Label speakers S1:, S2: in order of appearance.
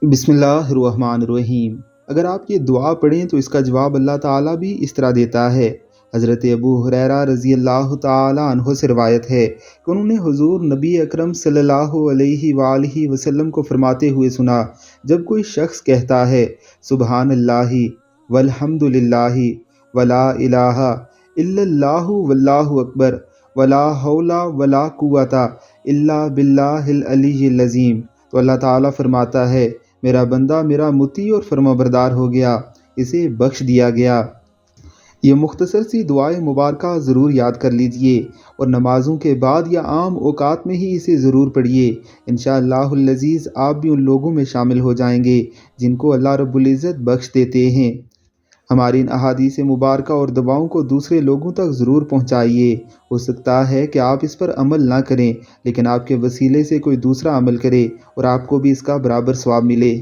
S1: بسم اللہ الرحمن الرحیم۔ اگر آپ یہ دعا پڑھیں تو اس کا جواب اللہ تعالیٰ بھی اس طرح دیتا ہے۔ حضرت ابو ہریرہ رضی اللہ تعالیٰ عنہ سے روایت ہے کہ انہوں نے حضور نبی اکرم صلی اللہ علیہ وآلہ وسلم کو فرماتے ہوئے سنا، جب کوئی شخص کہتا ہے سبحان اللہ والحمد للہ ولا الہ الا اللہ واللہ اکبر ولا حول ولا قوت الا باللہ العلی العظیم، تو اللہ تعالیٰ فرماتا ہے میرا بندہ میرا مطیع اور فرمانبردار ہو گیا، اسے بخش دیا گیا۔ یہ مختصر سی دعائے مبارکہ ضرور یاد کر لیجئے اور نمازوں کے بعد یا عام اوقات میں ہی اسے ضرور پڑھیے۔ انشاءاللہ العزیز آپ بھی ان لوگوں میں شامل ہو جائیں گے جن کو اللہ رب العزت بخش دیتے ہیں۔ ہماری ان احادیث مبارکہ اور دعاؤں کو دوسرے لوگوں تک ضرور پہنچائیے۔ ہو سکتا ہے کہ آپ اس پر عمل نہ کریں، لیکن آپ کے وسیلے سے کوئی دوسرا عمل کرے اور آپ کو بھی اس کا برابر ثواب ملے۔